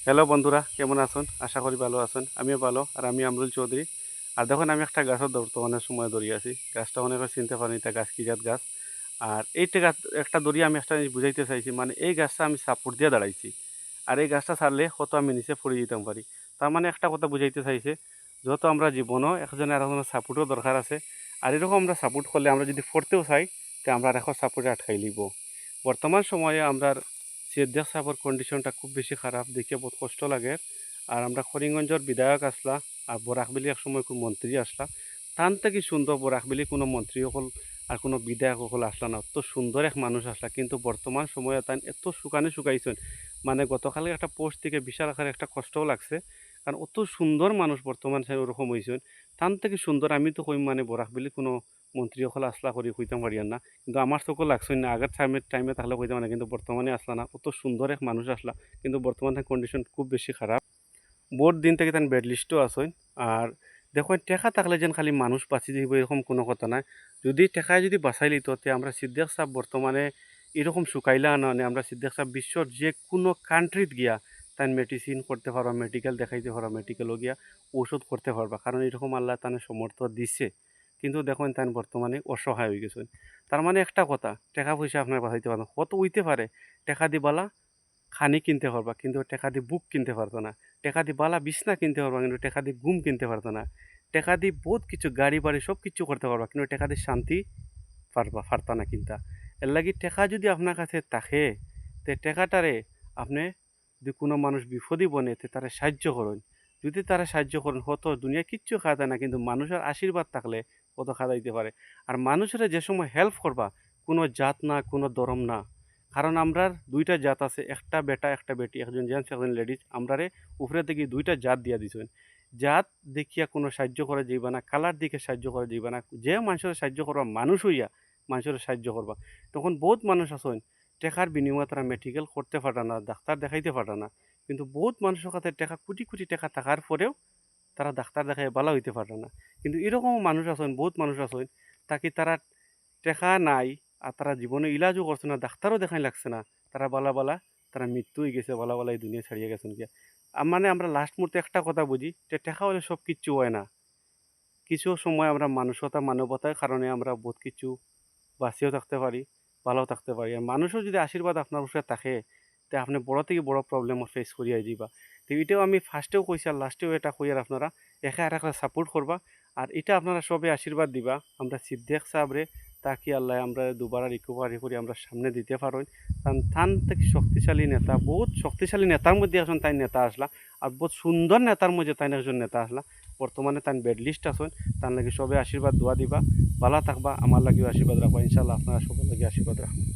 Hello বন্ধুরা, কেমন আছেন? আশা করি ভালো আছেন। আমিও ভালো। আর আমি আমরুল চৌধুরী। আর দেখুন, আমি একটা গাছের বর্তমানে সময় ধরিয়ে আছি। গাছটা অনেকে চিনতে পারেন, এটা গাছ কি জাত গাছ। আর এইটা গাছ একটা ধরিয়ে আমি একটা জিনিস বুঝাইতে চাইছি, মানে এই গাছটা আমি সাপোর্ট দিয়ে দাঁড়াইছি। আর এই গাছটা ছাড়লে হয়তো আমি নিচে পড়ে যেতাম পারি। তার মানে একটা কথা বুঝাইতে চাইছে, যত আমরা জীবনও একজনের আরেকজনের সাপোর্টও দরকার আছে। আর এরকম আমরা সাপোর্ট করলে, আমরা যদি পড়তেও চাই, তো আমরা এখন সাপোর্টে আটকাই লিব। বর্তমান সময়ে আমরা সিদ্দিক সাহেবের কন্ডিশনটা খুব বেশি খারাপ, দেখে বহুত কষ্ট লাগে। আর আমরা করিমগঞ্জের বিধায়ক আসলা, আর বরাকবিলি এক সময় কোন মন্ত্রী আসলা, তান থেকে সুন্দর বরাকবিলি কোনো মন্ত্রী হল আর কোনো বিধায়ক হল আসলা না, অত সুন্দর এক মানুষ আসলা। কিন্তু বর্তমান সময়ে তাই এত শুকানে শুকাইছেন, মানে গতকালে একটা পোস্ট থেকে বিশাল আকারে একটা কষ্টও লাগছে। কারণ অত সুন্দর মানুষ বর্তমান ওরকম হয়েছেন, তান থেকে সুন্দর আমি তো কইম, মানে বরাকবিলি কোনো মন্ত্রী হল আসলা করি কইতাম পারিয়ান না। কিন্তু আমার চোখও লাগছে না, আগের টাইমে থাকলে কইতে মানে, কিন্তু বর্তমানে আসলা না, অত সুন্দর এক মানুষ আসলা। কিন্তু বর্তমানে কন্ডিশন খুব বেশি খারাপ, বহুত দিন থেকে তার বেড লিস্টও আসেন। আর দেখুন, টেকা থাকলে যেন খালি মানুষ বাঁচি যাইব এরকম কোনো কথা নাই। যদি টেকায় যদি বাঁচাই লিত, তে আমরা সিদ্দিক সাহেব বর্তমানে এরকম শুকাইলা আনে, আমরা সিদ্দিক সাহেব বিশ্বর যে কোনো কান্ট্রিত গিয়া তাই মেডিসিন করতে পারবা, মেডিকেল দেখাইতে পারবা, মেডিকেলও গিয়া ঔষধ করতে পারবা, কারণ এরকম আল্লাহ তানে সমর্থ দিছে। কিন্তু দেখুন, তাই বর্তমানে অসহায় হয়ে গেছেন। তার মানে একটা কথা, টাকা পয়সা আপনার বাঁচাইতে পারবেন, কত হইতে পারে টাকা দিবালা খানি কিনতে পারবা, কিন্তু টাকা দিয়ে বুক কিনতে পারতো না। টাকা দিয়ে বালা বিছনা কিনতে পারবা, কিন্তু টাকা দিয়ে ঘুম কিনতে পারতো না। টাকা দিয়ে বহুত কিছু গাড়ি বাড়ি সব কিছু করতে পারবা, কিন্তু টাকা দিয়ে শান্তি পারতা না কিনতা। এর লাগি টাকা যদি আপনার কাছে থাকে, তে টাকাটারে আপনি যদি কোনো মানুষ বিপদে বনে, তে তারা সাহায্য করুন। যদি তারা সাহায্য করেন, হতো দুনিয়া কিচ্ছু খাওয়া না, কিন্তু মানুষের আশীর্বাদ থাকলে কত খাওয়া দিতে পারে। আর মানুষেরা যে সময় হেল্প করবা, কোনো জাত না, কোনো ধর্ম না। কারণ আমরার দুইটা জাত আছে, একটা বেটা একটা বেটি, একজন জেন্টস একজন লেডিজ। আমরারে উপরে থেকে দুইটা জাত দিয়া দিছেন। জাত দেখিয়া কোনো সাহায্য করা যাইবা না, কালার দিকে সাহায্য করা যাইবা না। যে মানুষের সাহায্য করবা, মানুষ হইয়া মানুষের সাহায্য করবা। তখন বহুত মানুষ আছেন, টেকার বিনিময়ে তারা মেডিকেল করতে পারে না, ডাক্তার দেখাইতে পারে না। কিন্তু বহুত মানুষের কাছে টাকা, কোটি কোটি টাকা থাকার পরেও তারা ডাক্তার দেখায় ভালো হইতে পারে না। কিন্তু এরকম মানুষ আছেন, বহুত মানুষ আছেন, তাকে তারা টাকা নাই, আর তারা জীবনে ইলাজও করছে না, ডাক্তারও দেখাই লাগছে না, তারা বালা বালা তারা মৃত্যু হয়ে গেছে, বালা বালা এই দুনিয়া ছাড়িয়ে গেছেন গিয়া। মানে আমরা লাস্ট মুহূর্তে একটা কথা বুঝি, যে টাকা হলে সব কিচ্ছু হয় না। কিছু সময় আমরা মানসতা মানবতার কারণে আমরা বহুত কিছু বাঁচিয়েও থাকতে পারি, ভালো থাকতে পারি। আর মানুষের যদি আশীর্বাদ আপনার উপরে থাকে, তে আপনি বড় থেকে বড় প্রবলেম ফেস করিয়া যাইবা। তো এটাও আমি ফার্স্টেও কইছি আর লাস্টেও এটা কই, আর আপনারা একা আর একটা সাপোর্ট করবা। আর এটা আপনারা সবে আশীর্বাদ দিবা, আমরা সিদ্দিক সাহেবরে, তাকে আল্লাহ আমরা দুবার রিকভারি করে আমরা সামনে দিতে পারই। কারণ থান থেকে শক্তিশালী নেতা, বহুত শক্তিশালী নেতার মধ্যে একজন তাই নেতা আসলা। আর বহুত সুন্দর নেতার মধ্যে তাই একজন নেতা আসলা। বর্তমানে তাই বেড লিস্ট আছেন, তার লাগে সবে আশীর্বাদ দোয়া দিবা, ভালো থাকবা, আমার লাগেও আশীর্বাদ রাখবা। ইনশাল্লাহ আপনারা সকল লাগে আশীর্বাদ রাখবেন।